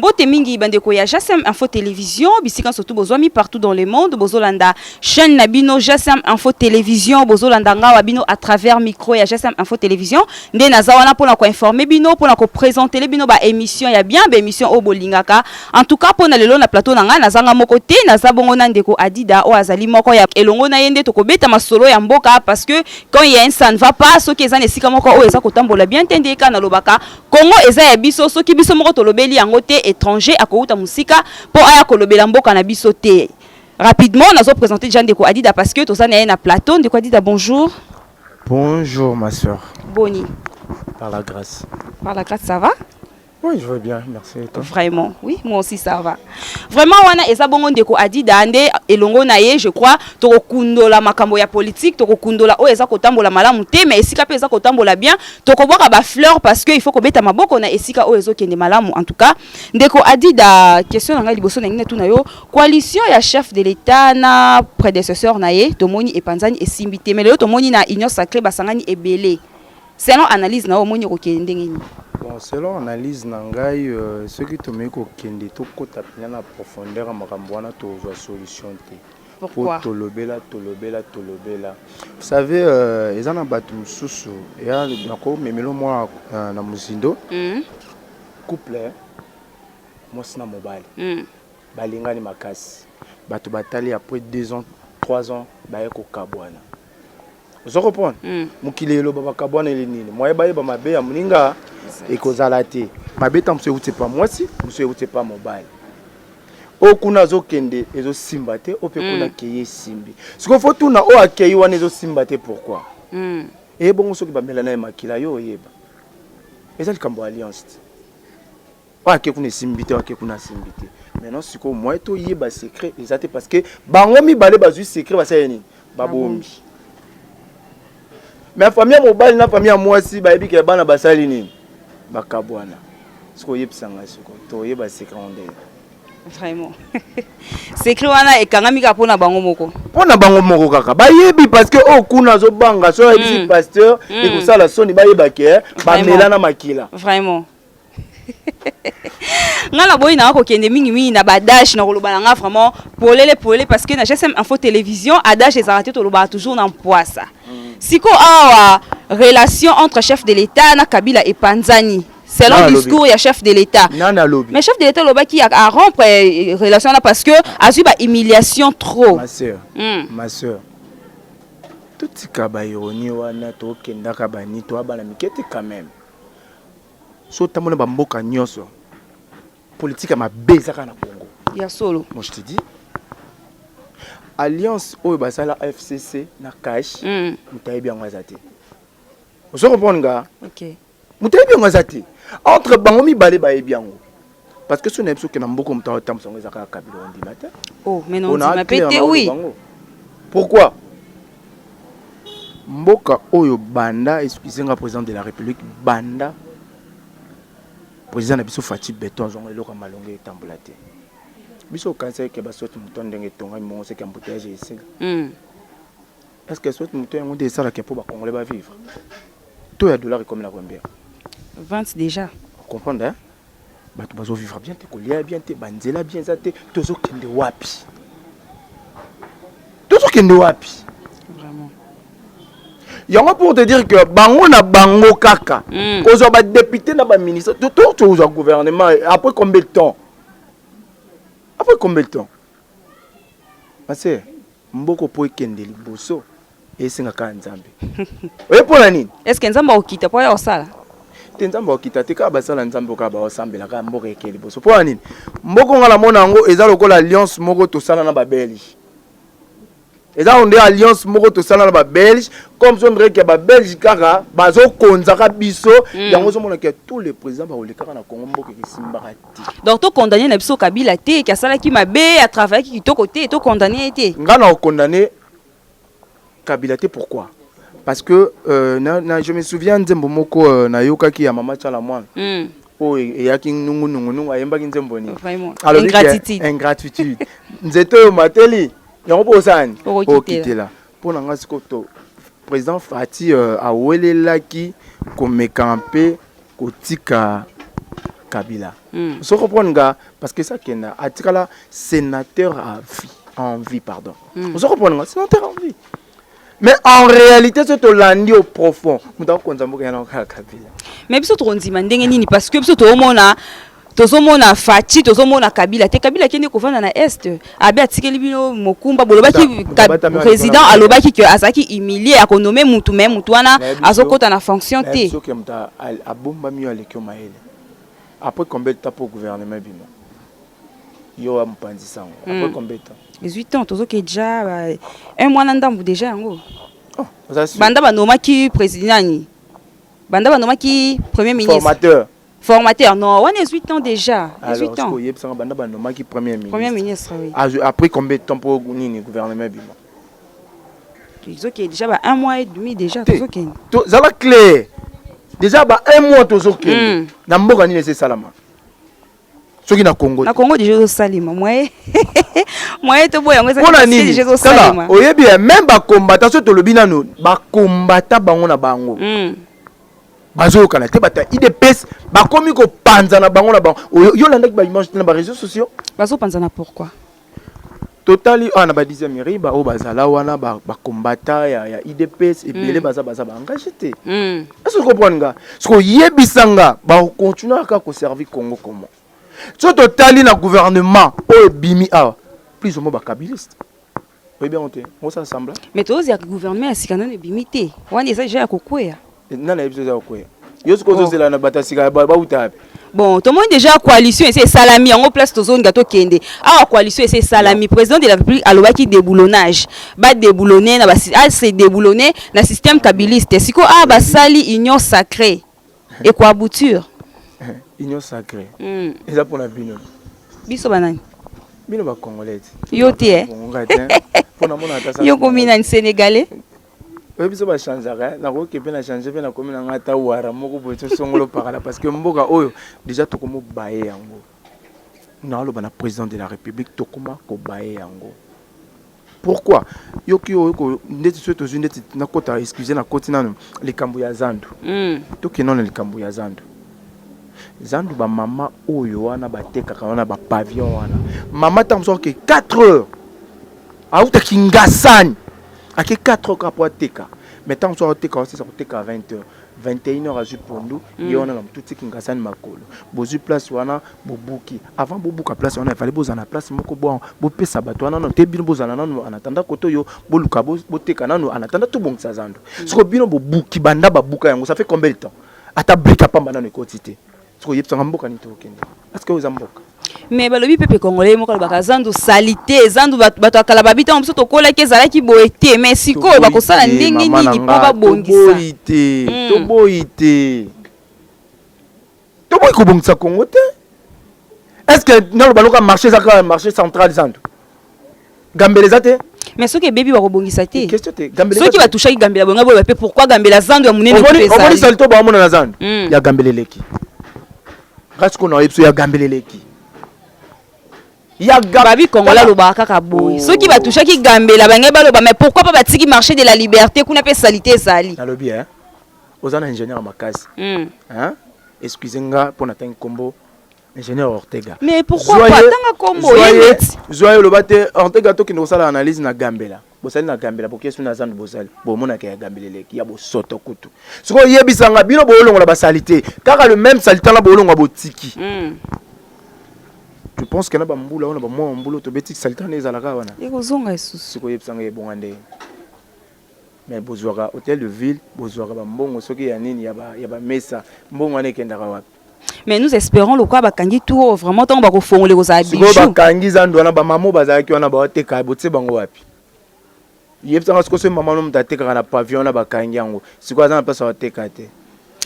mbote mingi bandeko ya JSM Info Télévision bisika surtout bozwami partout dans le monde bozolanda chaîne Nabino JSM Info Télévision bozolanda ngawa bino à travers micro ya JSM Info Télévision nde nazawana pona ko informer bino pona ko présenter les bino ba émission ya bien ba émission o bolingaka en tout cas pona lelo na plateau nanga nazanga moko te nazabongo na ndeko Adida o azali moko ya elongo na yende to ko beta masolo ya mboka parce que quand il y a ça ne va pas ce qui est esika moko o eza ko tambola bien tendeka na lobaka Congo eza ya biso soki biso moko tolobeli yango te étranger akouta musika po aya kolobela mboka na biso te. Rapidement nazo présenter Jean Ndeko Adida parce que toza na plateau Ndeko Adida bonjour. Bonjour ma soeur. Boni. Par la grâce. Par la grâce ça va? Oui, je vais bien, merci. Et toi? Vraiment, oui, moi aussi ça va. Vraiment, wana eza bongo Ndeko Adida ande elongo na ye, je crois, toko kundola makambo ya politique, toko kundola o eza kotambola malamu te, mais esika pe eza kotambola bien, toko boka ba fleur parce que il faut ko beta maboko na esika o ezo kende malamu en tout cas. Ndeko Adida, question nga liboso na ngine tu na yo, coalition ya chef de l'État na prédécesseur na ye, tomoni epanzani esimbité, mais le tomoni na union sacrée basangani ebele. Selon analyse na o moni ko kende ngini. Bon, selon analyse nangai, ce qui te met au kende to kota pina na profondeur makambo wana to zo solution te. Pourquoi? Tolobela. Vous savez, ils en ont battu mususu et a nako memelo moi na musindo. Couple moi sina mobile. Balingani makasi. Batu batali après 2 ans, 3 ans, baye ko kabwana. Vous comprenez? Mukilelo baba kabwana elinini. Moi baye ba mabe ya muninga et kozala te. Mabe tam se uti pas moi si, monsieur uti pas mobile. O kuna zo kende ezo simba te, o pe kuna keye simbi. Ce qu'il faut tout na o akei wana ezo simba te pourquoi? Et bon soki ba melana e makila yo yeba. Ezali kambo alliance. Pas que kuna simbi te, que kuna simbi te. Maintenant siko moi to yeba secret ezate parce que bango mi balé bazui secret basayeni. Babombi. Mais famille mobile na famille moi si ba yebi ke bana basali nini? Bakabwana. Siko yebisanga siko to yeba secret onde. Vraiment. Secret wana ekangamika pona bango moko. Pona bango moko kaka. Ba yebi parce que o kuna zo banga so yebisi pasteur et ko sala soni ba yeba ke ba melana makila. Vraiment. Ngala boy na ko kende mingi na badash na koloba nga vraiment polele parce que na GSM Info Télévision adash ezarate to loba toujours na poisa. Siko awa relation entre chef de l'État na Kabila et Panzani selon le discours ya chef de l'État. Mais chef de l'État loba qui a rompre relation là parce que a eu ba humiliation trop. Ma sœur. Tout ce kabayoni wana to kenda kabani to abana mikete quand même. So tamona ba mboka nyoso. Politique ma bezaka na Congo. Ya solo. Moi je te dis alliance oyo basala FCC na cash mutaye bien ngazate. Vous comprenez nga? OK. Mutaye bien ngazate. Entre bango mi balé ba ebiango. Parce que ce n'est pas que na mboko mutaye tam songo ezaka kabilo ndi matin. Oh, mais non, tu m'appelles oui. Pourquoi? Mboka oyo banda excusez-moi président de la République banda président na biso Fati Beton zongo eloko malongo etambolate. Biso kanse ke basoti mutonde ndenge tonga mo se kambouteage ici. Est-ce que soit mutonde ngo de sala ke po ba congolais ba vivre? Tout ya dollar comme la combien? 20 déjà. Vous comprenez hein? Ba to bazo vivre bien te kolia bien te banzela bien ça te tozo kende wapi? Tozo kende wapi? Vraiment. Yango pour te dire que bango na bango kaka. Ozo ba député na ba ministre, tout au gouvernement après combien de temps? Après combien de temps? Parce que mboko po ekende liboso esenga ka nzambe. Oye pona nini? Est-ce que nzambe okita po ya osala? Te nzambe okita te ka basala nzambe ka ba osambela ka mboko ekele liboso. Pona nini? Mboko ngala mona ngo eza lokola alliance moko to sala na ba Belge. Eza onde alliance moko to sala na ba Belge comme on dirait que ba Belge kaka bazo konzaka biso yango zo mona que tous les présidents ba olekaka na Congo mboka kisimbaka ti. Donc to condamner na biso Kabila te ki asala ki mabe a travailler ki kitoko te to condamner te. Ngana condamner Kabila te pourquoi? Parce que je me souviens nzembo moko na yoka ki ya mama Chala Mwana. Oh eyaki nungu ayembaki nzembo ni. Vraiment. Ingratitude. Ingratitude. Nzeto mateli yango po sani okitela pona nga sikoto président Fati awelelaki komeka mpe kotika Kabila. Se reprendre parce que ça qu'il a atikala sénateur en vie pardon. Se reprendre sénateur en vie. Mais en réalité c'est au landi au profond. Muta konzambo kana Kabila. Mais biso tronzima ndenge nini parce que biso tomona Fati tozomona Kabila te Kabila kende kovanda na est abe atikeli bino mokumba bolobaki président alobaki que azaki humilié akonomé mutu même mutu wana azokota na fonction te so que muta abomba mieux alekio maele après combien de temps pour gouvernement bino yo ampanzi sango après combien de temps 18 ans tozoke déjà un mois ndambu déjà yango banda banomaki président ni banda banomaki premier ministre formateur, non, on est 18 ans déjà. 18 ans. Premier ministre, oui. Après combien de temps pour le gouvernement bima? Déjà un mois et demi déjà. Ça va clair. Déjà un mois tozoke. Na mboka ni c'est salama. Soki na Congo. Na Congo déjà salima. Moi to boya ngeza déjà salima. Oyebi même ba combattant so to lobina no, ba combattant bango na bango. Bazo kana te bata IDPS ba komi ko panza na bango na bango yo landa ki ba image na ba réseaux sociaux bazo panza na pourquoi totally na ba 10e mairie ba o bazala wana ba combattant ya IDPS et belé baza ba engagé te est-ce que comprendre nga ce ko yebisanga ba continuer ka ko servir Congo comment so totally na gouvernement o bimi plus ou moins ba kabiliste oui bien on ça semble mais tous ya gouvernement asikana ne bimi te wani ça déjà kokwea. Bon, tout le monde déjà coalition et c'est salami en place de zone gâteau kende. Ah coalition et c'est salami président de la République aloba qui déboulonnage. Ba déboulonner na ba c'est déboulonner na système kabiliste. Siko ba sali union sacrée. Et quoi aboutir? Union sacrée. Et ça pour la bino. Biso banani. Bino ba congolais. Yo te. Yo komina sénégalais. Oui, ça va changer. Na ko ke pena changer pena komi na ngata wara moko boito songolo parala parce que mboka oyo déjà to komo baye yango. Na lo bana président de la République to koma ko baye yango. Pourquoi? Yo ki ko ndeti so to ndeti na kota excusez na koti nanu likambo ya zandu. To ke non likambo ya zandu. Zandu ba mama oyo wana bateka kana ba pavillon wana. Mama tamso ke 4 heures. Auta kingasani. À 4 heures après Teka. Maintenant, on Teka aussi, ça Teka à 20h. 21h à Jupondu, il y a tout ce qui est Ngassan Makolo. Bozu place, on a Bobuki. Avant Bobuka place, on a fallu bozer la place, Moko Bon, Bopé Sabato, on a Tebino Bozana, en attendant Kotoyo, Boluka, Boteka, en attendant tout bon Sazando. Ce que Bino Bobuki, Banda Babuka, ça fait combien de temps? À ta brique à Pamba dans les quotités. Ce que Yep Sangamboka Nito Kenda. Est-ce que vous en boka? Mais balobi pepe congolais moko ba zandu salité zandu bato akala babita on to kola ke zala ki boete mais siko ba ko sala ndenge nini po ba bongisa to boite ko bongisa Congo te est-ce que non baloka marché ça marché central zandu Gambela zate mais ce que baby ba ko bongisa te question te Gambela ce qui va toucher Gambela bonga bo pe pourquoi Gambela zandu ya munene pesa on va salto ba mona na zandu ya Gambela leki reste qu'on a ipso ya Gambela leki Babi Congola loba kaka boy. Ceux qui va toucher qui Gambela bange baloba mais pourquoi pas batiki marché de la liberté qu'on appelle salité sali. Na lobi hein. Ozana ingénieur makasi. Hein? Excusez-moi pour n'atteindre combo ingénieur Ortega. Mais pourquoi pas tanga combo Joyeux loba te Ortega to ki no sala analyse na Gambela. Bosali na Gambela pour question na zandu bosali. Bo mona ka Gambela leki ya bo soto kutu. Siko yebisanga bino bo longo la ba salité. Car le même salité la bo longo botiki. Je pense que na bambula on a ba mo mbulo to beti salita neza la kawana. Eko zonga isusu. Siko yebisanga ebongande. Mais bozwaka hôtel de ville, bozwaka ba mbongo soki ya nini ya ba mesa, mbongo ane kenda wapi. Mais nous espérons le quoi bakangi tout vraiment tant ba ko fongole ko za bijou. Siko bakangi zandu na ba mamo bazaki wana ba teka botse bango wapi. Yebisanga siko se mama no mtateka na pavillon na bakangi yango. Siko azana pesa wa teka te.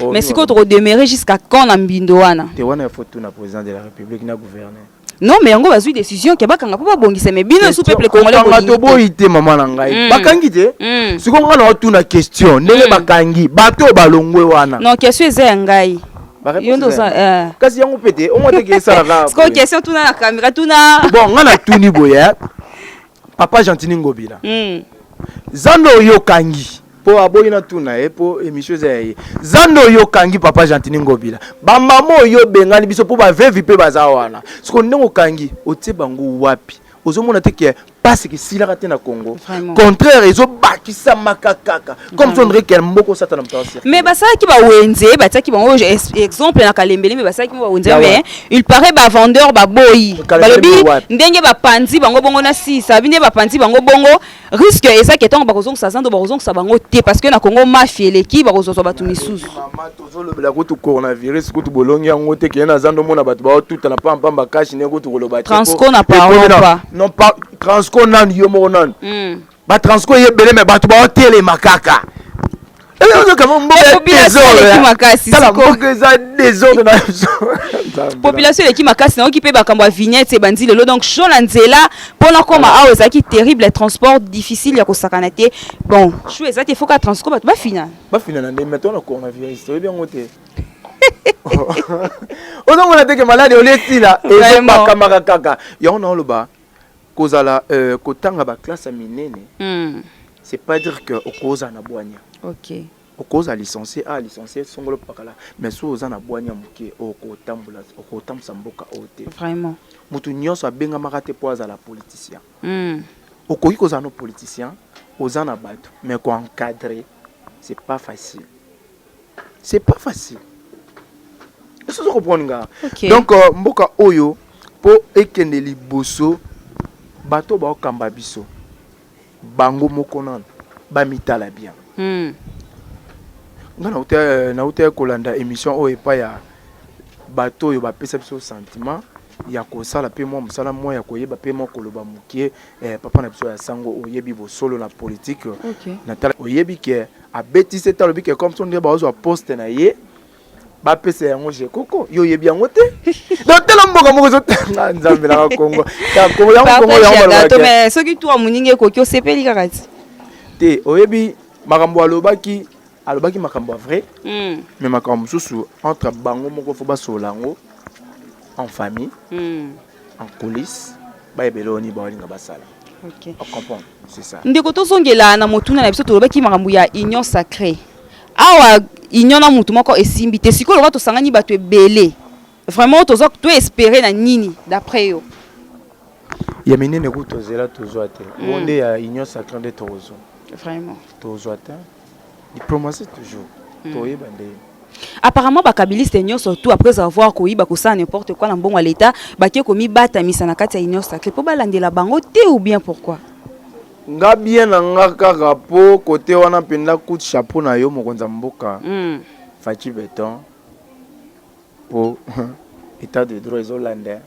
Mais siko to demeurer jusqu'à quand na mbindo wana. Te wana photo na président de la République na gouverneur. Non mais yango bazui décision ke bakanga po bongisa mais bino sous peuple congolais to boité maman na ngai bakangi te siko ngana otuna question ndenge bakangi bato balongwe wana non question eza ngai yondo sa kasi yango pete o mote ke sala ga ko question tuna na caméra tuna bon ngana tuni boya papa Gentini Ngobila zando yo kangi po aboyina tuna po émission zaye zando yo kangi papa Gentini Ngobila ba mama yo bengani biso po ba vevi pe bazawana siko ndenge kangi otie bango wapi ozomona te ke passe que si la raté na Congo contraire ils ont bâti ça makakaka comme son dirait qu'elle mboko satana mtasi mais bah ça qui va wenze bah ça qui va exemple na kalembele mais bah ça qui va wenze mais il paraît bah vendeur bah boy balobi ndenge ba panzi bango bongo na si ça bine ba panzi bango bongo risque et ça qui est en ba kozong sa zando ba kozong sa bango te parce que na Congo mafia leki ba kozong ba tumisusu mama tozolo bela ko to coronavirus ko to bolongi yango te ke na zando mona ba ba tout na pamba cash ne ko to koloba Transco na pas non pas Transco nan yo mo nan ba Transco ye bele me ba to ba tele makaka population qui m'a cassé qui peut bakambo vignette et bandi lelo donc chaud na nzela pona koma awo ça qui terrible les transports difficiles ya ko sakanate bon chou ça il faut ka Transco ba fina na mettons le coronavirus c'est bien ngote on a dit que malade on est là et pas kamaka kaka ya on lo ba kozala kotanga ba classe minene c'est pas dire que au cause na boanya OK au cause à licencié songolo pakala mais so ozana boanya muke au kotambusa mboka ote vraiment mutu nyonso abenga makate po azala politicien okoki kozana politicien ozana bato mais ko encadrer c'est pas facile est-ce que vous comprenez donc mboka oyo po ekende liboso bato ba okamba biso bango moko nana ba mitala bien na uta kolanda émission oyo epa ya bato oyo bapesa biso sentiment ya kosala pe mwa mosala mwa ya koyeba pe mwa koloba mokie papa na biso ya sango oyebi bosolo na politique na tala oyebi ke abetise talobi ke comme son ndeba ozwa poste na ye bapesa yango je koko yo yebi yango te donc tela mboka moko zotanga nzambe na Congo ya Congo yango mais soki tu amuninge koki osepeli kaka te oyebi makambo alobaki makambo vrai mais makambo mosusu entre bango moko fo basolango en famille en coulisses bayebeloni bawalinga basala OK on comprend c'est ça ndeko tozongela na motuna na biso tolobaki makambo ya union sacrée awa union na mutu moko esimbi te sikolo ka tosangani bato ebele vraiment tozo to espérer na nini d'après yo ya minene ko tozela tozwa te bonde ya union sacrée de tozo vraiment tozwa te diplomatie toujours toyeba nde apparemment bakabiliste nyonso surtout après avoir koyiba ko ça n'importe quoi na mbongo à l'état bakie komi batamisa na kati ya union sacrée po balandela bango te ou bien pourquoi nga bien na nga kaka po côté wana penda coup de chapeau na yo mokonza mboka Fachi Beton po état de droit hollandais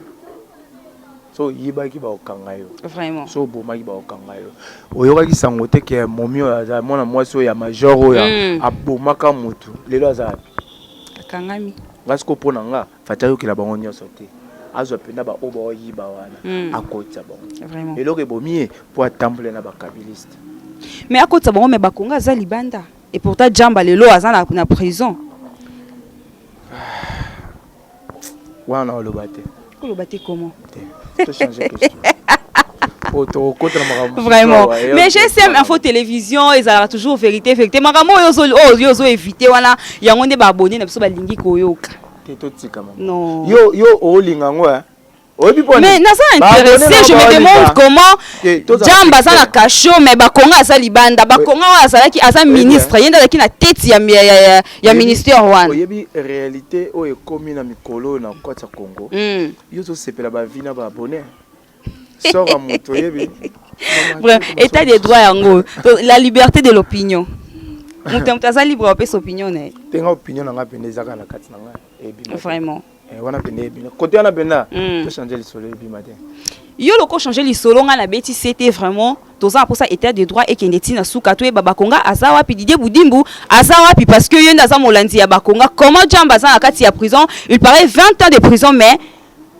so yiba ki ba okanga yo vraiment so boma ki ba okanga yo oyoka ki sango te ke momio ya mona mwasi ya major oya abomaka mutu lelo aza kangami ngasko pona nga Fachi yo kila bango nyonso te azo penda ba oba yiba wana akotsa bango vraiment eloko ebomie po atambola na bakabiliste mais akotsa bango mais bakonga za libanda et pourtant Jamba lelo aza na prison wana olobate comment to changer question vraiment mais GSM Info Télévision ils ont toujours vérité makambo yozo éviter wana yango nde ba abonné na biso balingi koyoka to tika mama non yo olinga ngwa mais na ça intéressé je me demande comment Jamba za na cachot mais bakonga aza libanda bakonga azalaki aza ministre yenda laki na tête ya ministère wana oyebi réalité o ekomi na mikolo na kwata Congo yo zo sepela ba vina ba abonné sort moto yebi état des droits yango la liberté de l'opinion mutu aza libre wa pesa opinion na tenga opinion nga pende zaka na kati na nga ebi vraiment wana pende ebi côté wana penda to changer le soleil ebi matin yo loko changer le solo nga na beti c'était vraiment toza pour ça état de droit et kendeti na suka to baba konga aza wapi Didier Boudimbu aza wapi parce que yenda za molandi ya bakonga comment Jamba za na kati ya prison il paraît 20 ans de prison mais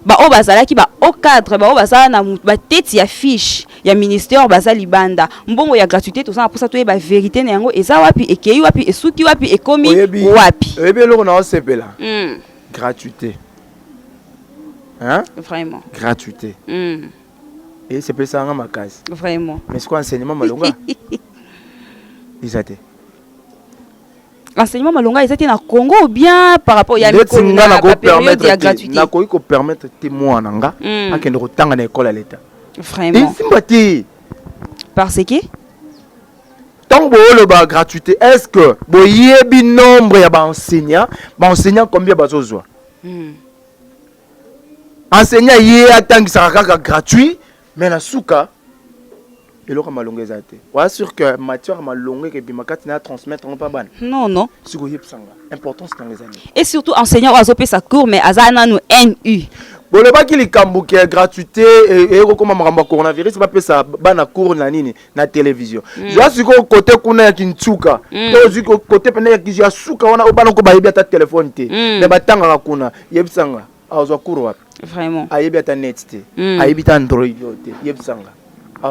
ba o bazalaki ba au cadre ba o bazala na ba tête ya fiche ya ministère baza libanda mbongo ya gratuité toza pour ça to ba vérité na yango eza wapi ekei wapi esuki wapi ekomi wapi oyebi loko na osepela gratuité hein vraiment gratuité et c'est pas ça nga makasi vraiment mais c'est quoi enseignement malonga isate enseignement malonga ezati na Congo ou bien par rapport ya mikolo na période ya gratuité na ko permettre témoin nanga akende kotanga na école à l'état vraiment simbati parce que tant le ba gratuité est-ce que boyebi nombre ya ba enseignant combien bazozwa enseignant yé atangisa kaka gratuit mais na suka eloko malonga ezate wa sûr que matière malonga ke bimakati na transmettre on pas ban non siko yebsanga importance dans les années et surtout enseignant azope sa cours mais azana no NU bolobaki likambo ke gratuité et kokoma makambo coronavirus ba pesa bana cours na nini na télévision je siko côté kuna ya Kintsuka to siko côté pena ya Kizia suka wana obana ko bayebi ata téléphone te mais batanga kuna yebsanga azwa cours wapi vraiment ayebi ata net te ayebi ata Android te yebsanga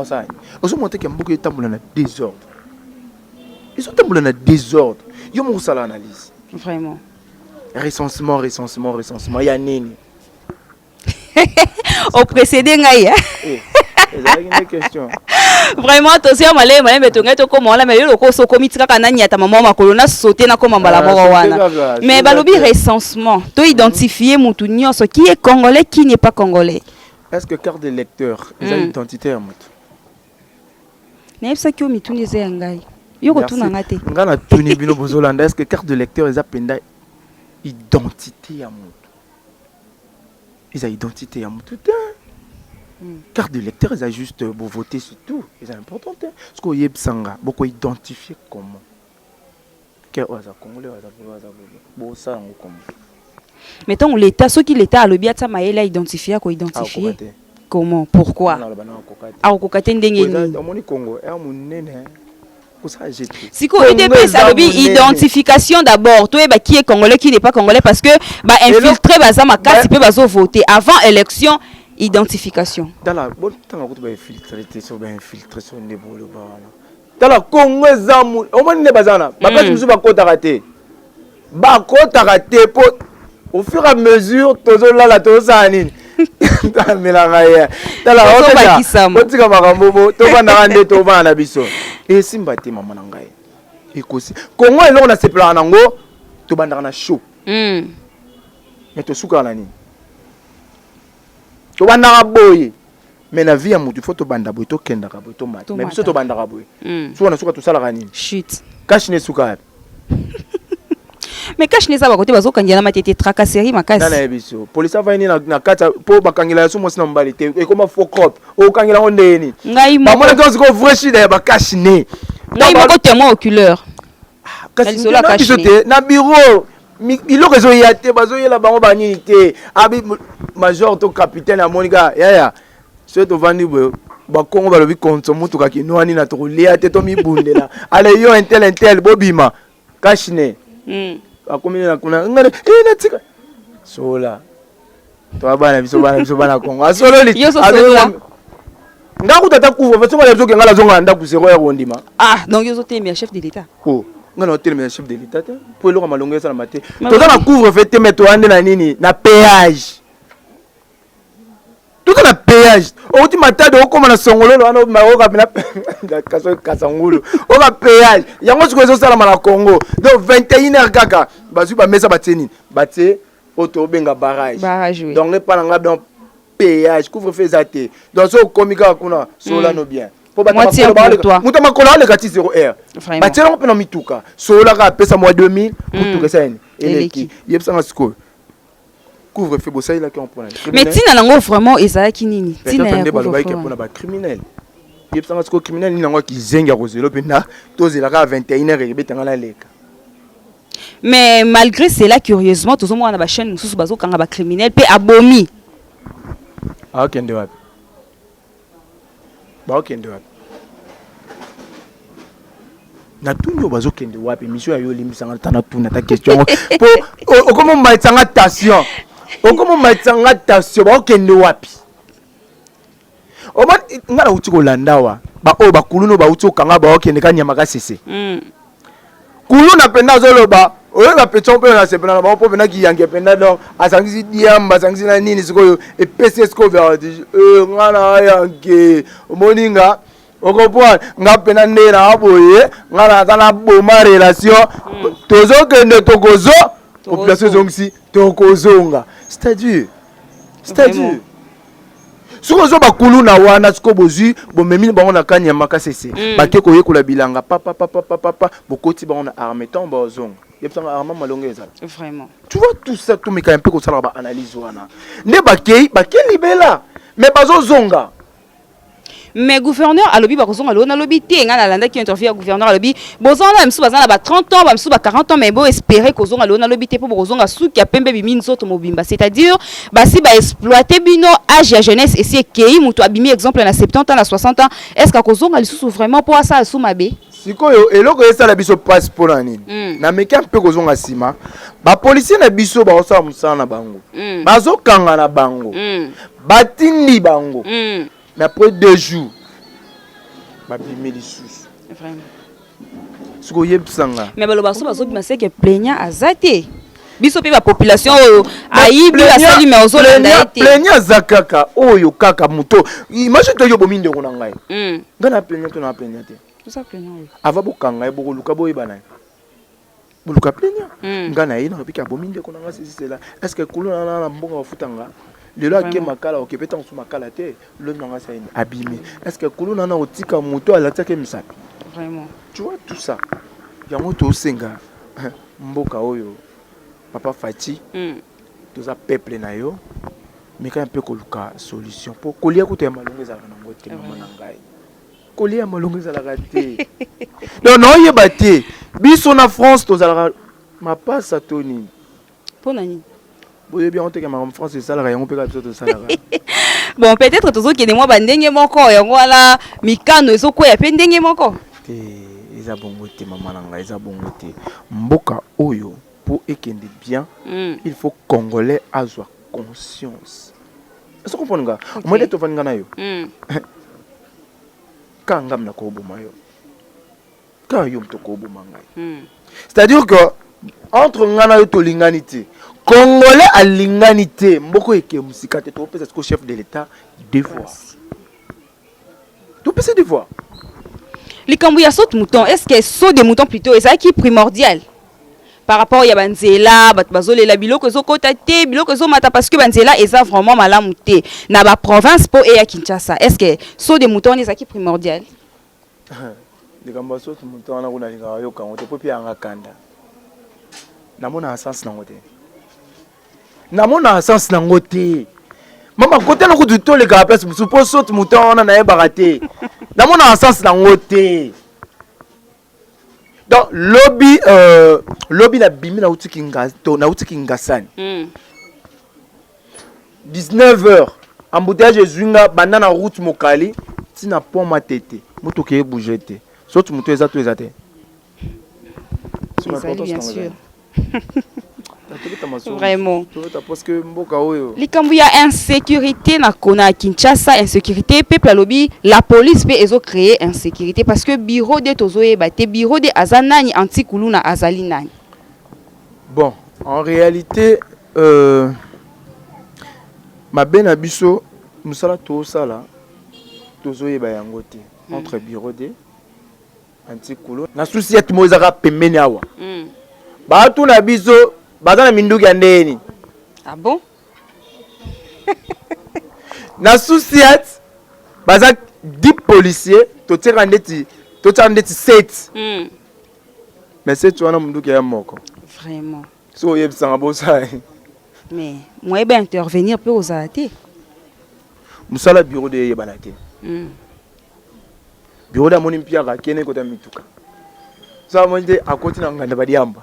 ça aussi monter que beaucoup de temps na désordre ils sont temps na désordre yo mo sala analyse vraiment recensement ya nini au précédé ngai une question vraiment tosia malé betonga to comme la mais le ko so komiti kaka na nyata mama makolo na sauter na koma mbala moko wana mais balobi recensement to identifier mutu nyonso qui est congolais qui n'est pas congolais est-ce que carte de lecteur ils ont identité à mutu nayebisa ki omituni eza ya ngai yo kotuna nga te nga na tuni bino bozolanda est-ce que carte de lecteur eza penda identité ya mutu eza identité ya mutu te carte de lecteur eza juste pour voter sur tout eza important te parce que oyebisanga boko identifier comment que oza congolais oza bosala ngo comment mettons l'état soki l'état alobi ata mayela identifier ko identifier comment pourquoi akokate ndenge nini omoni Congo ya munene kosa jeter siko UDPS alobi identification d'abord to eba qui est congolais qui n'est pas congolais parce que ba infiltrer baza makasi pe bazo voter avant élection identification dans la bonne tanga ko ba infiltrer sur niveau le bana dans la Congo zamu omoni ne bazana ba kati musu ba kota raté po au fur et à mesure tozo la tozo nini Milangaya. Tala oka. Botika makambo to bana ngande to bana biso. E simbati mama nangai. Ikosi. Kongo eloko na sepla nango to banda na show. Mais to suka nani. To banda boye. Mais na vie ya mutu faut to banda boye to kenda ka boye to mat. Mais biso to banda ka boye. So na suka to sala nini. Shit. Cash ne suka. Mais cache neza ba côté bazo kangiana matete tracasserie makasi. Na biso. Police va ni na kata po bakangela so mosi na mbalite. E koma faux crop. O kangela ondeni. Ngai mo. Ba mona to ko vrai shida ya ba cache ne. Ngai mo ko témoin oculaire. Kasi na bureau. Iloko zo yate bazo yela bango bani te. Abi major to capitaine ya Monica. Ya. So to vandi ba Kongo balobi konso mutu ka kinwani na to lia te to mibundela. Ale yo intel bobima. Cache ne. Akomina kuna ngare na tika sola to abana biso bana Kongo asolo li ndaku tata kuva fa tsoma lezo ngala zonga ndaku zero ya rondima donc yo zote mi chef de l'état ngana hotel mi chef de l'état po eloko malongo esa na mate to za na couvre fait te meto ande na nini na péage tout na péage oti matado okoma na songololo wana maoka bina kasangulu oka péage yango siko zo sala na Congo donc 21h kaka bazu ba mesa bateni batie auto benga barrage donc ne pas nga donc péage couvre-feu zate donc so komika kuna sola no bien po batama muta makola le kati 0R batie ngo pena mituka sola ka pesa mois 2000 mutuka sani eleki yebsanga siko couvre-feu bossa il a qui on prend mais tina nango vraiment ezalaki nini tina ya couvre-feu pour na ba criminel yebsanga siko criminel ni nango ki zenga ko zelo pena to zela ka 21h ebetanga la leka. Mais malgré cela curieusement tout le monde na ba chaîne mususu bazo kanga ba criminel pe abomi okende wapi ba okende wapi na tunyo bazo kende wapi mission ya yo limbisanga tana tuna ta question po okomo maitsanga attention ba okende wapi oma ngala uti ko landawa ba o ba kuluno ba uti okanga ba okende kanyama ka sese kuluna penda zoloba oyo ba peton pe na sepena ba po pena ki yange penda donc asangisi diamba asangisi na nini sikoyo e PCS ko vers ngana yange moninga On comprend. Nga pena nde na aboye, nga na tana boma relation. Tozo kende tokozo, population zongsi tokozonga. C'est-à-dire Suko bakulu na wana suko bozu bomemi bango na kanya makasese bake koye kula bilanga papa bokoti bango na armée tant bazonga yepsanga armée malonga ezala vraiment tu vois tout ça tout meka un peu ko sala ba analyse wana ne bake libela mais bazozonga. Mais gouverneur alobi ba kozonga lo na lobi te nga na landa ki interview ya gouverneur alobi bozonga msu bazana ba 30 ans ba msu ba 40 ans mais bo espérer kozonga lo na lobi te po bozonga suki ya pembe bimi nzoto mobimba, c'est-à-dire basi ba exploiter bino âge ya jeunesse et c'est kei muto abimi exemple na 70 ans na 60 ans est-ce que kozonga lisusu vraiment po asa sou mabe sikoyo eloko esala biso passe pour la nini na meki un peu kozonga sima ba policier na biso ba osala musala na bango bazokanga na bango batindi bango. Mais après 2 jours, je vais me sous. Vraiment. Ce que je sais. Mais c'est que plaignant à Zate. Biso pe la population aïbi la sali mais ozo landa été. Plaignant zakaka oyo kaka muto. Imagine que yo bominde ko nangai. Ngana plaignant to na plaignant te. Tout ça plaignant. Ava bokanga boko luka boy bana. Boluka plaignant. Ngana ina bika bominde ko nanga c'est là. Est-ce que kuluna na mbonga ofutanga? Le là qui makala ok peut-être on sous makala te le nanga ça abîmé est-ce que kulu nana otika moto ala teke misapi vraiment tu vois tout ça yango to senga mboka oyo papa Fati tous a peuple na yo mais quand un peu koluka solution pour kolia kuta malongo za na ngote mama na ngai kolia malongo za la raté non yebate biso na France tous a ma passe à Tony pour nani. Oui, bien, on te en France, c'est ça, on peut tout ça. Bon, peut-être tous ceux qui ne m'ont pas ndenge moko, et voilà, mikano, ils ont quoi, y a pas ndenge moko. Ils ont bon côté, maman, ils ont bon côté. Mboka oyo, pour ékende bien, il faut Congolais avoir conscience. Est-ce que vous comprenez? Moi, je suis un yo. Quand on a un kobomayo, quand on a un kobomangayo. C'est-à-dire que, entre ngana yo to linganité, Congolais à l'inganité, mboko eke musika te to pesa ko chef de l'état devoir. To pesa devoir. Likambu ya saute mouton, est-ce que saut des moutons plutôt est ça qui est primordial par rapport ya banzela, bazolela biloko zokota te, biloko zomata parce que banzela eza vraiment malamu te na ba province po e ya Kinshasa. Est-ce que saut des moutons est ça qui est primordial? Likambu saute mouton na kuna linga yo kango te po pia nga kanda. Namona sens nango te. Namona sens nango te. Mama côté na kutu to le ka place suppose saute mouton na e baraté. Namona sens nango te. Donc lobby la bimi na utikinga to na utikinga san. 19h embouteillage zunga banana route mokali tina pont matete. Moto ke bouger te. Saute mouton ezate. Bien sûr. Vraiment. Parce que mboka oyo. Likambu ya insécurité na kona Kinshasa, insécurité peuple a lobby, la police peut ezo créer insécurité parce que bureau de tozoye bate bureau de azanani antikulu na azali nani. Bon, en réalité ma bena biso musala to sala tozoye ba yango te entre bureau de antikulu na société mozaka pembeni awa. Batu na biso bazana minduki ya ndeni. Ah bon? Na société baza 10 policiers to tira ndeti 7. Mais c'est toi na minduki ya moko. Vraiment. So yebsanga bosa. Mais moi ben intervenir peu aux até. Musala bureau de yebanate. Bureau da moni mpia ka kene ko ta mituka. Ça moi dit à côté na nganda badiamba.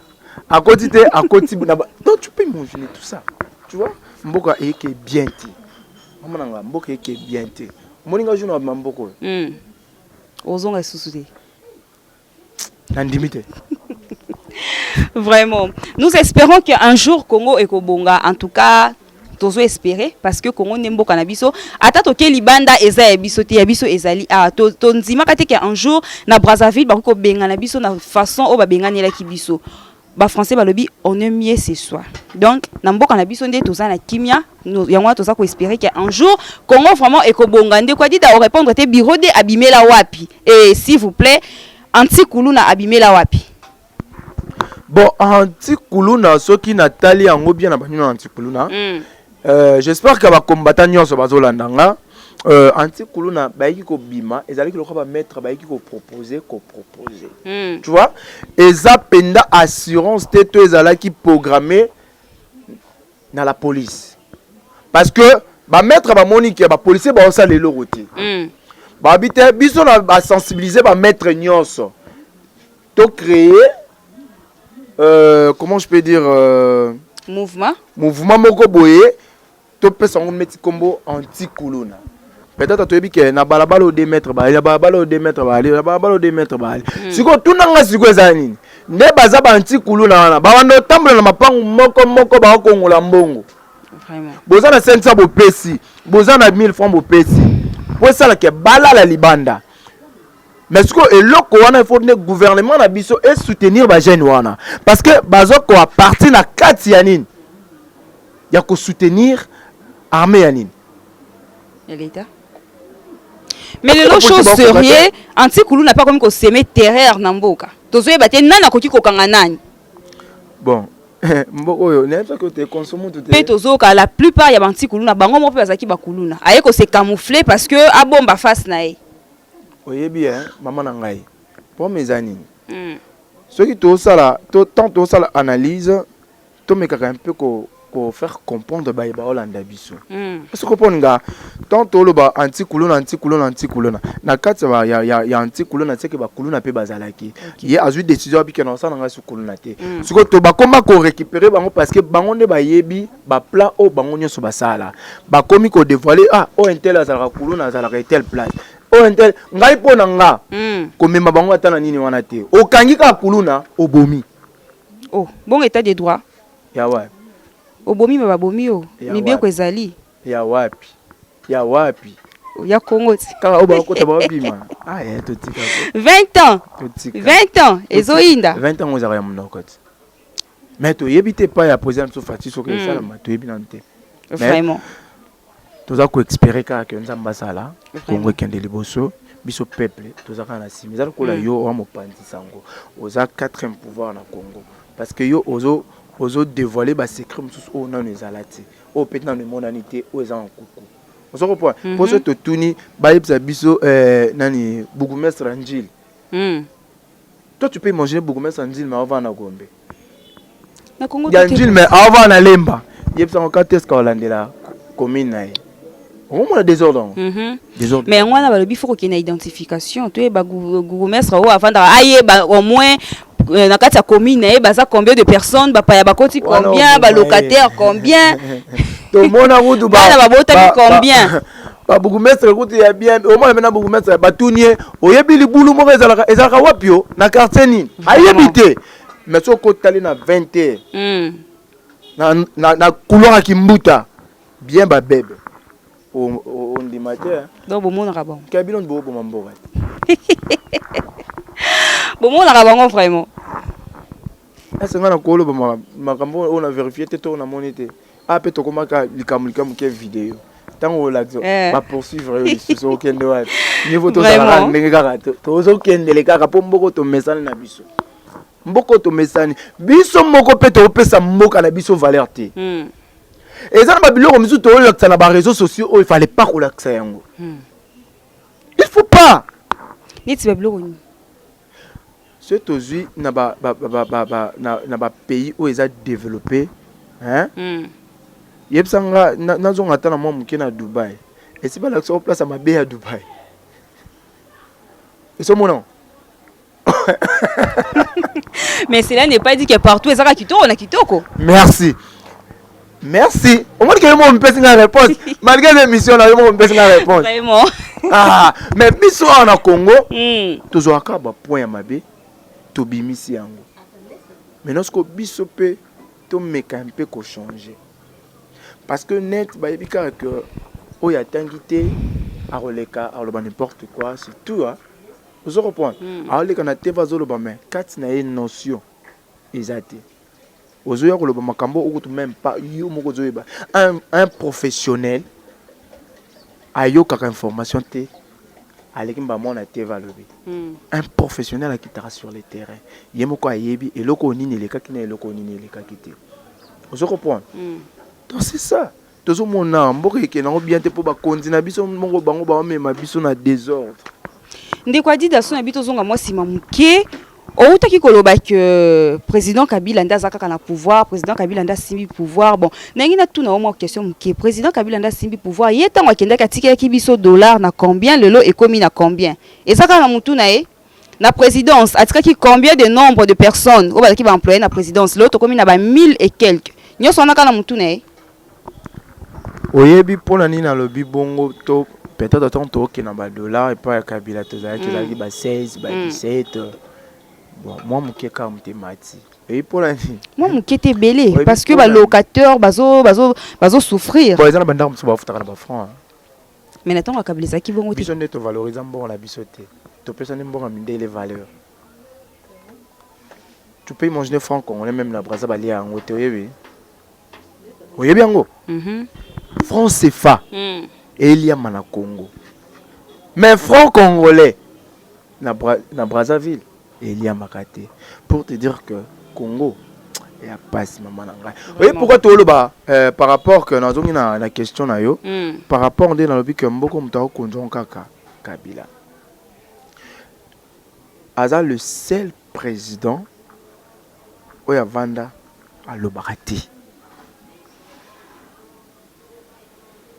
À côté donc tu peux imaginer tout ça. Tu vois? Mboka eke bien te. Maman nanga mboka eke bien te. Moninga jouna mboko. Ozonga susute. Nandimite. Vraiment. Nous espérons qu'un jour Congo et Kobonga, en tout cas, tozo espérer parce que Congo nembo kanabiso ata to ke libanda eza biso te biso ezali a to nzima kate que un jour na Brazzaville ba ko benga na biso na façon o ba benga nela ki biso ba français ba lobi on aime mieux ce soir. Donc na mboka na biso nde toza na kimia yango toza ko espérer que un jour Congo vraiment ekobonga nde quoi dit à répondre te bureau de abimela wapi et s'il vous plaît Antikuluna abimela wapi. Bon, Antikuluna soki Nathalie yango bien na banino Antikuluna. J'espère que ba combattant nyonso bazolandanga. Antikuluna baiki ko bima ezali ko ba mettre baiki ko proposer. Tu vois? Eza penda assurance teto ezala ki programmer dans la police. Parce que ba mettre ba monique ba policier ba osa lelo roté. Ba habiter biso na ba sensibiliser ba mettre nyonso. To créer comment je peux dire mouvement moko boye to pesa on mettre combo Antikuluna. Peut-être tu dis que na balabala au 2 mètres ba na balabala au 2 mètres ba na balabala au 2 mètres ba siko tunanga siko ezani nde baza ba Antikuluna wana ba wando tambola na mapangu moko ba kongola mbongo vraiment boza na 500 bo pesi boza na 1000 francs bo pesi pour ça la ke bala la libanda. Mais ce que eloko wana il faut que le gouvernement na biso et soutenir ba jeune wana parce que bazo ko a partir na kati ya nini ya ko soutenir armée ya nini et l'état. Mais les choses sérieuses Antikuluna n'a pas comme ko semer terreur na mboka tozoye baté nana koki ko kanga nani bon mboko yo n'est pas que tu consommes tout pe tozoka la plupart ya Antikuluna bango mo pe bazaki bakuluna aye ko se camoufler parce que abomba face na e. Oyebi hein maman na ngai pour mes amis ceux qui to sala to tant to sala analyse to me kaka un peu ko faire comprendre ba Hollanda biso parce que pour nga tant to lo ba Antikuluna na kati ba ya Antikuluna c'est que ba kuluna pe bazalaki qui est azu décision bi que na sala nga su kuluna te ce que to ba komba ko récupérer bango parce que bango ne ba yebi ba plan o bango nyoso ba sala ba komi ko dévoiler o intel azala kuluna azala telle place. Oh intel ngai pona nga komema bango atana nini wana te okangi ka kuluna obomi oh bon état de droit ya wapi obomi me babomi o mibie ko ezali ya wapi ya Congo kaka oba ko taba bima ya to tika 20 ans ezoinda 20 ans ozara ya munoko te mais to yebite pas ya président so fati so que ça la to yebinante vraiment toza ko espérer que nzamba sala Congo kende liboso biso peuple toza kana simi za ko la yo wa mopanzi sango oza 4e pouvoir na Congo parce que yo ozo dévoiler ba secret mususu o na nezalati o peut-être na monanité o eza en kuku ozo ko pour ce to tuni ba yebisa biso nani bourgmestre Njili toi tu peux manger bourgmestre Njili mais avant na Gombe na Congo ya Njili mais avant na Lemba yebisa ko kateska olandela commune na on a désordre. Mais on a le faut qu'il y ait une identification. Tu es gourmestre avant d'aller au moins dans la commune, combien de personnes, combien, locataires combien. Tout le monde a voulu combien. Bourgmestre écoute il y a bien au moins maintenant bourgmestre batunier oyebi boulou mo ezalaka wapio na quartier ni ayebité mais so ko tali na 20h na couloir Kimbuta bien ba bébé on dit matin donc bon mon rabon kabilo bo bo mamboka bon mon rabon vraiment est-ce que na kolo ba makambo on a vérifié to na monité pe to komaka likamulikamu ke vidéo tango la va poursuivre sur aucun doigt niveau to sala ndenge kaka to zo kendele kaka po mboko to mesana na biso mboko to mesani biso moko pe to pesa mboka na biso valeur te et ça na biloko misu to laksa na ba réseaux sociaux il fallait pas ko laksa yango il faut pas niti ba biloko ni c'est aujourd'hui na ba pays où ils ont développé hein yebsanga nazonga tana mwa muke na Dubaï et si ba laksa place à ma à Dubaï et so mon mais cela n'est pas dit que partout ezaka kitoko na kitoko merci au moins que moi me pèse une réponse malgré l'émission là moi me pèse une réponse vraiment mais biso en Congo toujours ka ba point ya mabe to bimisi yango mais lorsque biso pe to meka un peu ko changer parce que net ba yebika que o ya tangité a releka a lo n'importe quoi c'est tout hein vous reprendre a releka na te va zolo ba mais quatre na une notion exacte ozoya koloba makambo okutu même pas yo moko zoyeba un professionnel ayokaka information te aleki mbamona te valobi un professionnel akitaka sur le terrain ye moko ayebi eloko nini elekaki na eloko nini elekaki te ozo comprendre donc c'est ça tozomona mboka ekenango bien te mpo bakonzi na biso moko bango bamema biso na désordre ndeko adidaso na bito zonga mwa nsima moke outaki koloba que président Kabila nda azaka na pouvoir président Kabila nda simbi pouvoir bon ndenge na tuna mwa question moke président Kabila nda simbi pouvoir ye tango akendaki atikaki biso dollar na combien lelo ekomi na combien ezaka na mutu na ye na présidence atikaki combien de nombre de personnes oyo bazaki ba employé na présidence lelo tokomi na ba 1000 et quelques nyonso wana kana mutu na ye oyebi mpona nini alobi bongo to peut-être tant tokena ba dollar epai ya Kabila tozalaki ba 16 ba 17 bon moi moke ka mtemati et pour la moi moke te belé parce que ba locateur bazo souffrir bon ezana bandar mso ba futaka na ba franc mais natanga akabilisa ki bongo te biso neto valoriser mbongo la biso te to pesa ne mbongo minde les valeurs tu peux imaginer franc congolais même na Brazza balia yango te oyebi yango franc CFA elia mana Congo mais franc congolais na Brazzaville Elia Makate pour te dire que Congo et a pas maman nanga. Oui pourquoi tu le bas par rapport que nous avons la question na yo par rapport on est dans le but que mboko mutao konjon kaka Kabila. Aza le seul président oya vanda à l'Obarati.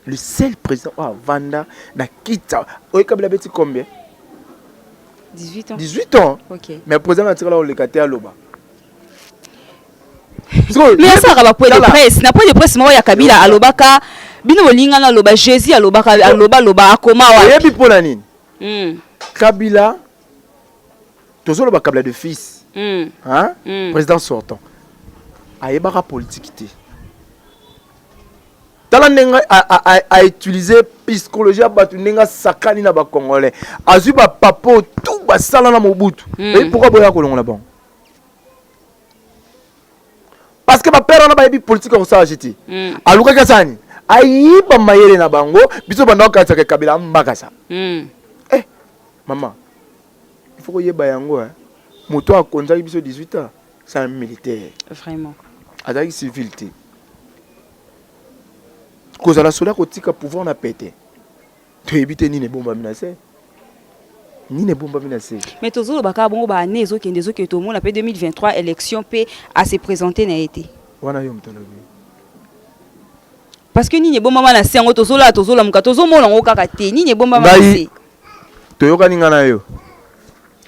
Le seul président oya vanda na kita. Oya Kabila beti combien? 18 ans. 18 ans. OK. Mais président a tiré là le caté à l'Oba. Mais ça va point de presse. Na point de presse moi ya Kabila à l'Obaka. Bino bolinga na loba Jésus à l'Obaka à loba akoma wa. Yebi pona nini? Kabila tozo loba Kabila de fils. Hein? Président sortant. Ayebaka politique té. Talandenga a utilisé psychologie batu nenga sakani na ba congolais. Azu ba papo tout ba sala na Mobutu. Et pourquoi boya kolongo la bon? Parce que ba père na ba yebi politique ko sa agiti. Aluka kasani. Ayiba mayele na bango, biso banda ka tsaka Kabila mbakasa. Maman. Il faut yeba yango hein. Moto a konza biso 18 ans, c'est un militaire. Vraiment. Azaki civilité. Cause à la sola kotika pouvoir na pété. Tu éviter ni ne bomba menacé. Ni ne bomba menacé. Mais tozo le baka bongo ba nezo kende zo ke to mon appel 2023 élection p à se présenter na été. Wana yo mtolobi. Parce que ni ne bomba menacé ngo tozo la muka tozo mona ngo kaka te ni ne bomba menacé. Toyoka ninga na yo.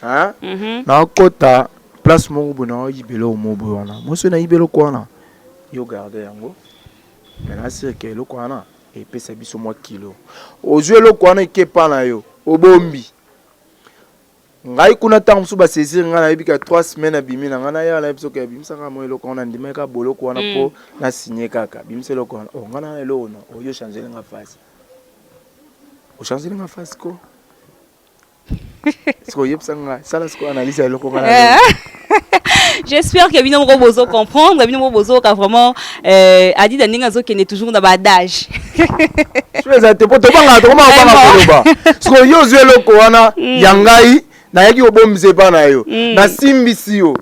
Hein? Na kota place moko bona yibelo mobo wana. Moso na yibelo ko wana. Yo garder yango. Maintenant c'est que le kwana et pesa biso moi kilo ozwe le kwana ke pa na yo obombi ngai kuna tango musu ba saisir ngana yebika 3 semaines abimi na ngana ya la biso ke bimisa ka mo le kwana ndima ka bolo kwana po na signer kaka bimisa le kwana o ngana le ona o yo changer nga face o changer nga face ko sko yebsa nga sala sko analyse le kwana. J'espère que bino mo bozo comprendre, bino mo bozo ka vraiment a dit daninga zo kene toujours na badage. Je vais te poto banga to ma ba. Sko yo zwe loko wana yangai na yaki obomze pa na yo. Na simbisi yo.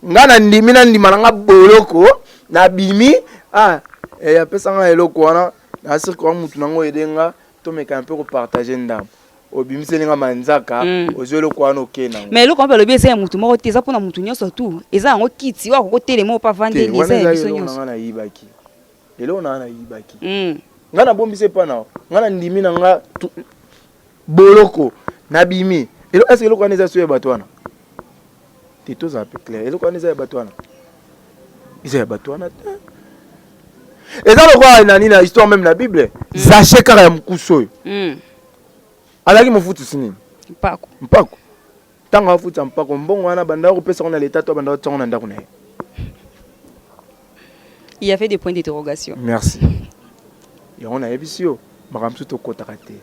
Ngana ndimi na ndima nga boloko na bimi ya pesa nga eloko wana na sirko mutu nango edenga to meka un peu ko partager ndam. Obimiselinga manzaka ozelo kwa no kena mais le kompa lobi eza mutu moko teza pona mutu nyoso tu eza yango kiti wa ko telemo pa vande leza ya biso nyoso ngana yibaki lelo na yibaki ngana bombise pa na ngana ndimi na nga boloko na bimi elo est-ce que le kwaneza suye batwana tito za peu clair elo kwaneza ya batwana isa ya batwana eza lo kwa nani na histoire même na Bible Zaché kara ya mkuso alaki mofutu sinini mpako tanga afuta mpako mbongo wana banda ko pesa na l'état to banda tonga na ndako na. Il y avait des points d'interrogation. Merci. Et on a ebisio makamsu to kota kate.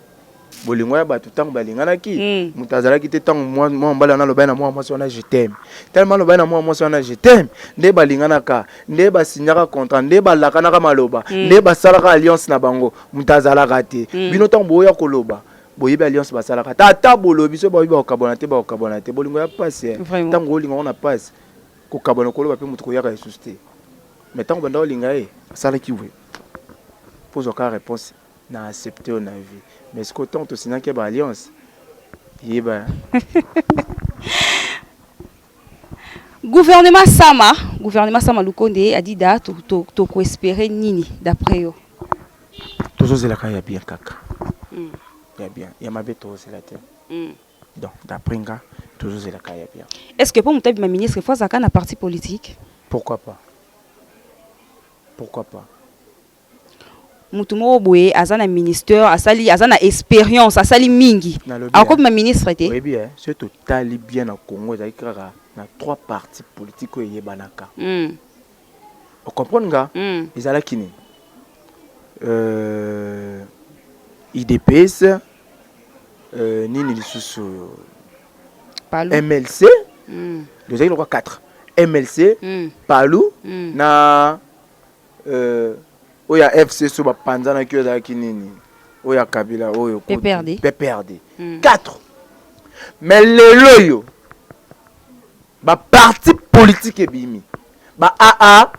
bolingo ya bato tango balinganaki moto azalaki te tango mwa mobali wana alobai na mwa mwasi wana je t'aime tellement alobai na mwa mwasi wana je t'aime nde balinganaka nde basinyaka contrat nde balakanaka maloba nde basalaka alliance na bango moto azalaka te bino tango boya koloba boyebi alliance basalaka tata bolobi so bayebi bakabona te bolingo ya pasi tango olinga wana pasi kokabona koloba mpe moto koyaka lisusu te mais tango banda olinga ye asalaki we pozwaka réponse na accepté na vie mais ce qu'autant to sinaki ba alliance yeba gouvernement Sama Lukonde a dit da to ko espérer nini d'après yo toujours c'est la cas ya bien kaka ya bien ya mabe to c'est la terre donc d'après nga toujours c'est la cas ya bien est-ce que pour mutabi ma ministre fois zaka na parti politique pourquoi pas mutumo boye azana ministère asali azana expérience asali mingi akop ma ministre te oui bien c'est total bien na Congo za ikara na 3 partis politiques yebanaka on comprend nga ezala kini IDPS nini lisusu MLC déjà il y a 4 MLC Palou na oya FC so ba panzana kyo za kinini oya Kabila oyo PPRD 4 mais lelo yo ba parti politique ebimi ba AA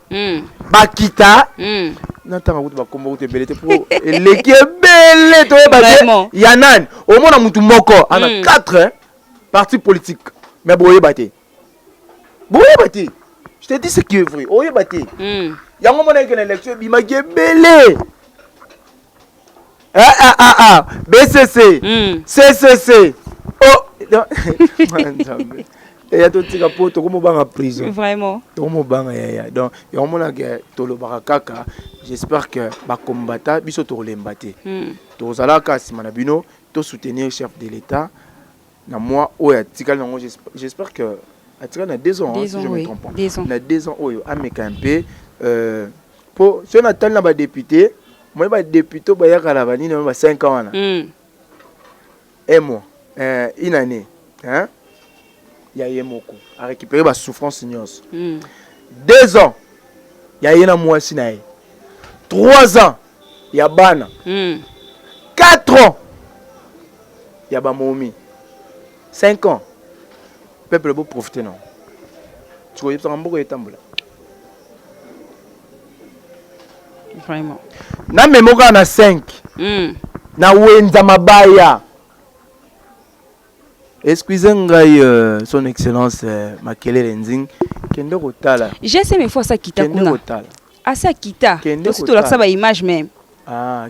ba Kita natanga kutu ba kombo kutu belete pour leki bele to ba ya nani au mona mutu moko ana 4 parti politique mais boye baté je te dis ce qui est vrai oye baté yango mona que l'élection bima gebele BCC CCC oh et ya to tika poto comme banga prison vraiment comme banga ya donc yango mona que tolo barakaka j'espère que ba combattre biso to lembate to zalaka sima na bino to soutenir chef de l'état na moi oya tika nango j'espère que atika na 2 ans si je me trompe pas na 2 ans oyo ameka un peu pour si on attend na ba député moi ba député ba yaka la banini ba 5 ans wana et moi une année hein ya yemoko a récupérer ba souffrance nyos 2 ans ya yena mwasi na ye 3 ans ya bana 4 ans ya ba momi 5 ans peuple beau profiter non tu vois ça mboko etambola vraiment na memoka na 5 na wenza mabaya excusez ngai son excellence Makelele Nzing kende kotala j'ai mes fois ça kita kuna asa kita to to laksa ba image même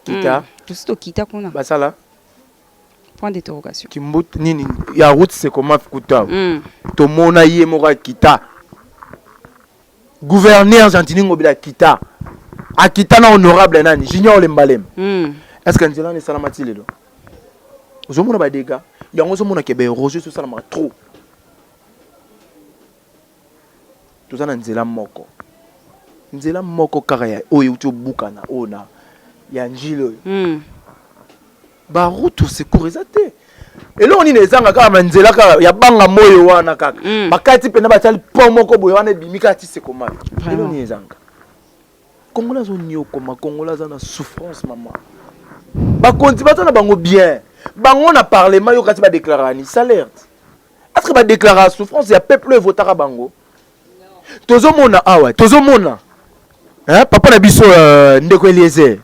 kita to kita kuna basala point d'interrogation kimbut nini ya route c'est comment fikuta to mona ye moka kita gouverneur Argentine ngobila kita akita na honorable nani junior lembalem est-ce que nzela ne salamati lelo ozomona ba dégâts yango ozomona ke be roger so salama trop tozana nzela moko kaka ya oyo uti obukana ona ya njilo ba route secours ezate elo ni nezanga kaka manzela kaka ya banga moyo wana kaka bakati pena batali po moko boyo wana bimika ti se koma elo ni ezanga kongola zo nyokoma kongola za na souffrance maman ba konti batana bango bien bango na parlement yo kati ba déclarer ni salaire est-ce que ba déclarer souffrance ya peuple votera bango tozomona awa tozomona hein papa na biso ndeko Eliezer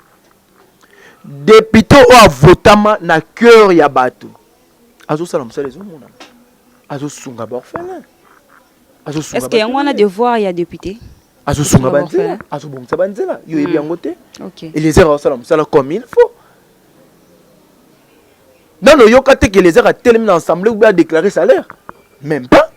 député o votama na cœur ya bato azo sala musala ezomona azo sunga ba orphelin azo sunga est-ce que yango na devoir ya député azo sunga banzela azo bongisa banzela yo yebi yango te OK Eliezer o sala musala comme il faut non yo kate que Eliezer a tellement ensemble ou bien déclarer salaire même pas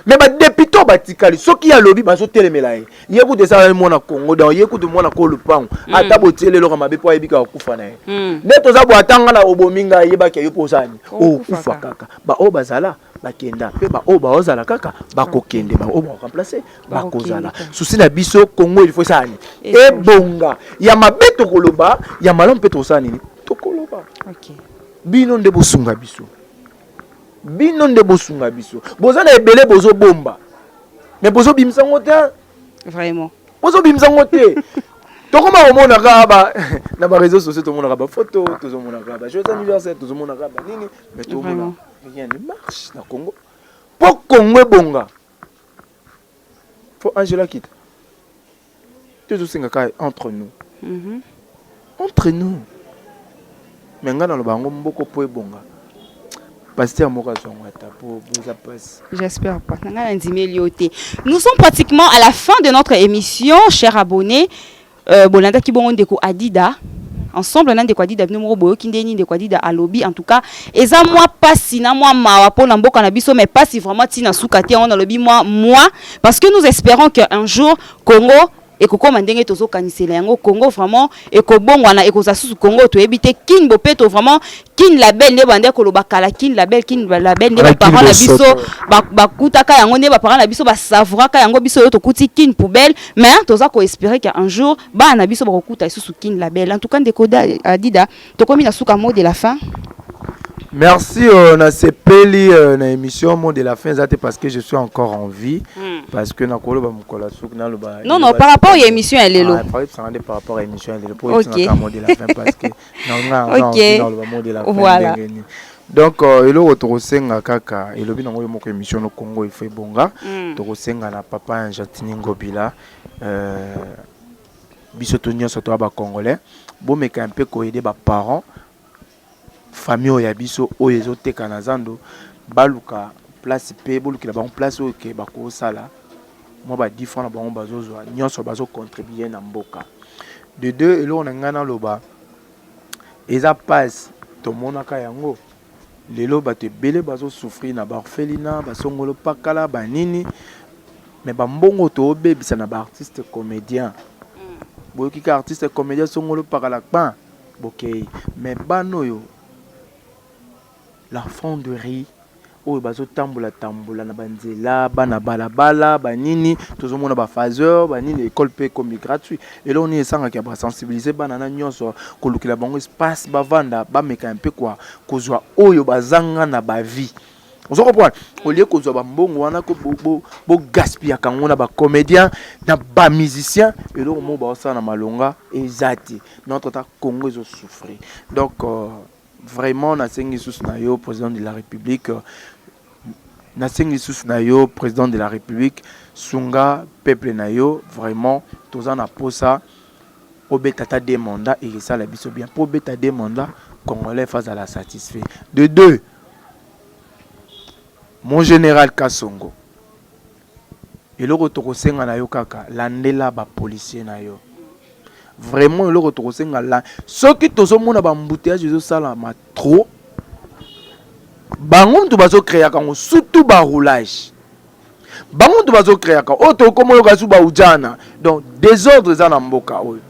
mais ba député batikali soki ya lobby bazo telemela ye yeku de ça mona Congo dans yeku de mona ko lupango ata botele lo mabe po yebika kufa na ye ne toza bo atanga na obominga yeba ke yo posani o kufa kaka ba o bazala bakenda pe ba o ba ozala kaka ba kokende ba o ba remplacer ba kozala souci na biso Congo il faut ça ni e bonga ya mabeto koloba ya malom pe to sani to koloba OK bino nde bosunga biso. Bino nde bosunga biso. Boza na ebele bozo bomba. Mais bozo bimsango te. Vraiment. Bozo bimsango te. Tokoma omona kaba na ba réseaux sociaux tomona kaba photo, tozomona kaba joyeux anniversaire, tozomona kaba nini, mais tomona rien ne marche na Congo. Pour Congo bonga. Faut Angela quitte. Toujours singa entre nous. Entre nous. Mais nga dans le bango mboko po bonga. Pasteur Morazongata pour vous passe. J'espère pas. Nous sommes pratiquement à la fin de notre émission, chers abonnés. Bolanda ki bongo ndeko Adida ensemble na ndeko Adida numéro boyo kindeni ndeko Adida à lobby en tout cas eza moi pasi na moi mawa po na mboka na biso mais pas si vraiment tina soukate on a lobby moi parce que nous espérons qu'un jour Congo et koko mandenge tozo kanisela yango Congo vraiment et ko bongwana et ko sasusu Congo to ebite kin bopeto vraiment kin label ne bande ko lobakala kin label ne ba parents na biso ba kutaka yango ne ba parents na biso ba savraka yango biso yo to kuti kin poubelle mais toza ko espérer qu'un jour ba na biso ba kuta isusu kin label en tout cas ndeko Adida to komi na suka mot de la fin. Merci, on a sepeli na émission mot de la fin parce que je suis encore en vie parce que na kolo ba mukola souk na loba. Non non par rapport à l'émission elle est là. Par rapport à l'émission elle est pour être mot de la fin parce que non le mot de la fin. Voilà. Donc elo otosenga kaka elobi nango moko émission no Congo il fait bonga tokosenga na papa Anjatini Ngobila biso to nyonso to ba congolais bo meka un peu ko aider ba parents famille ya biso oyo ezoteka na zando baluka place pe bolukila ba place oyo ke bako sala mo ba 10 francs na bango bazozwa nyonso bazo contribuer na mboka de deux elo na ngana loba eza passe to monaka yango lelo bato ebele bazo souffrir na ba orphelinat basongolo pakala banini mais bambongo to obebisa na ba artiste comédien boyoki ka artiste comédien songolo pakala pa bokei mais banoyo la fonderie oyo bazo tambola na banzela bana balabala banini tozomona ba phaseur banini école pe comme gratuit et là on est sans que ba sensibiliser bana na nyonso kolukila bango espace bavanda ba meka un peu quoi kozwa oyo bazanga na ba vie on se comprend au lieu kozwa ba mbongo wana ko bo gaspiller kango na ba comédien na ba musicien et là mo ba ça na malonga ezati notre ta Congo zo souffrir donc vraiment nasengi sous nayo président de la République nasengi sous nayo président de la République sunga peuple nayo vraiment toza na posa obetata des mandats et ça la biso bien pour beta des mandats congolais face à la satisfait de deux mon général Kasongo et le retour senga nayo kaka landela ba policier nayo vraiment le retour senga la ce qui tozomona ba embouteillage zo sala ma trop bango tu bazo créer kango surtout ba roulage bango tu bazo créer kango auto comme yo kasu ba ujana donc désordre za na mboka oyo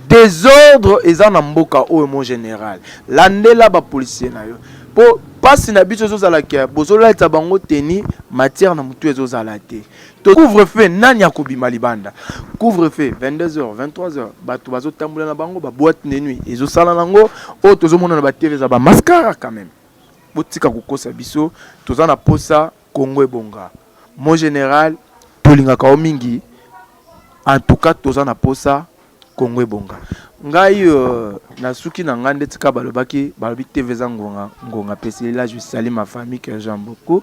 désordre eza na mboka oyo mon général landela ba policier na yo po passe na biso zo sala ke bozo la ta bango teni matière na mutu ezo sala te to couvre-feu nani akobima libanda couvre-feu 22h 23h bato bazo tambola na bango ba boîte de nuit ezo sala nango o tozo mona na ba TV za ba mascara quand même botika kokosa biso toza na posa Congo ebonga mon général tolinga ka mingi en tout cas toza na posa Congo ebonga ngai na suki na ngande tika balobaki balobi TV za ngonga pesi là je salue ma famille que j'aime beaucoup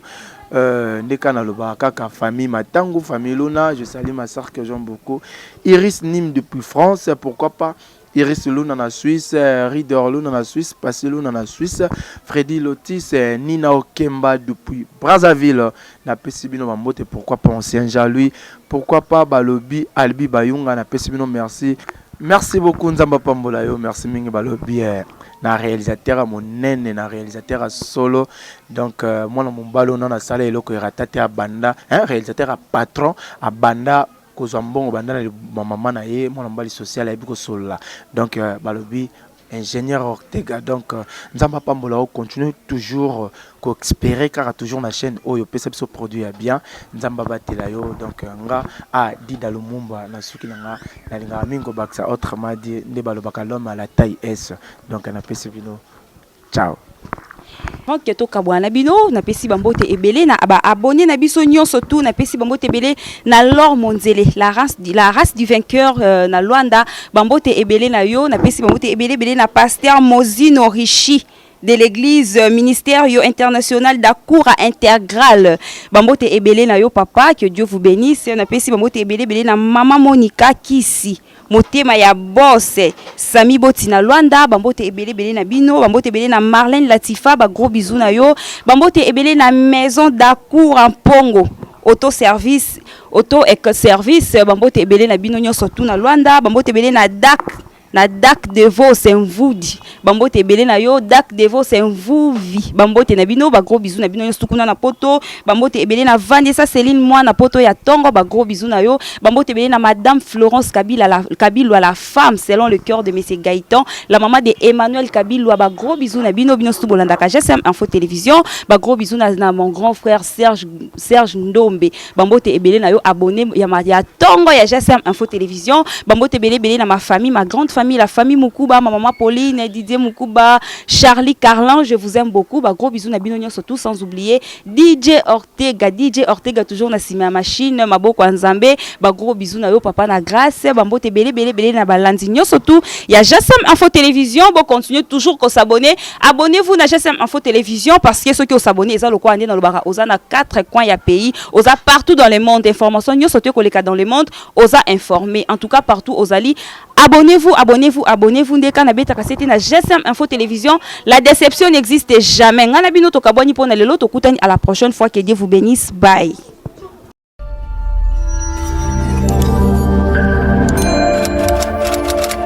ndeka na loba kaka famille matango famille Luna je salue ma sœur que j'aime beaucoup Iris Nim depuis France pourquoi pas Iris Luna na Suisse Rider Luna na Suisse Passé Luna na Suisse Freddy Lotis Nina Okemba depuis Brazzaville na pesibino mambote pourquoi pas ancien Jean-Louis pourquoi pas balobi Albi Bayunga na pesibino merci beaucoup Nzamba Pambola yo merci mingi balobi na réalisateur monene na réalisateur solo donc moi na mombalo na sala eloko eratate a banda réalisateur a patron a banda kozwa mbongo banda na maman na ye moi na mbali social ya biko solo donc balobi ingénieur Ortega. Donc Nzamba Pambola continue toujours qu'espérer car toujours la chaîne Oyo pesa biso produit bien Nzamba batela yo donc nga a dit dans le Mumba na suki nga na linga mingo baksa autrement dit ne balobaka l'homme à la taille S. Donc on a pesa bino. Ciao. Ok, to kabwana bino na pesi bambote ebele na ba abonné na biso nyonso tout na pesi bambote ebele na Lor Monzele la race du vainqueur na Luanda bambote ebele na yo na pesi bambote ebele na pasteur Mozino Rishi de l'église ministère international d'Akoura intégrale bambote ebele na yo papa, que Dieu vous bénisse. Na pesi bambote ebele na mama Monica Kisi motema ya boss Sami Botina Luanda bambote ebele na bino bambote ebele na Marlène Latifa ba gros bisous na yo bambote ebele na maison d'Akour en Pongo auto service bambote ebele na bino nyonso tout na Luanda bambote ebele na Dak Devo Senvudi bambote ebele na yo Dak Devo Senvuvi bambote na bino ba gros bisous na bino nyonso kuna na poto bambote ebele na Vanessa Céline moi na poto ya Tongo ba gros bisous na yo bambote ebele na madame Florence Kabila la femme selon le cœur de monsieur Gaëtan la maman de Emmanuel Kabila ba gros bisous na bino nyonso bolanda ka GSM Info Télévision ba gros bisous na mon grand frère Serge Ndombe bambote ebele na yo abonné ya Tongo ya GSM Info Télévision bambote ebele na ma famille ma grande famille, la famille Mukuba, ma maman Pauline, Didier Mukuba, Charlie Carlan, je vous aime beaucoup. Bah, gros bisous na bino surtout sans oublier DJ Ortega toujours na sima machine, maboko nzambe. Bah, gros bisous na yo papa na grâce, bambote belé na balandi surtout. Il y a GSM Info Télévision, bon continuez toujours qu'on s'abonner. Abonnez-vous na GSM Info Télévision parce que ceux qui ont s'abonné, ils ont le coin dans le bara, aux na 4 coins ya pays, aux a partout dans le monde, information surtout que les cas dans le monde, aux a informé. En tout cas partout aux ali. Abonnez-vous ndeka na beta kasete na GSM Info Télévision. La déception n'existe jamais. Ngana bino to kaboni pona lelo to kutani à la prochaine fois, que Dieu vous bénisse. Bye.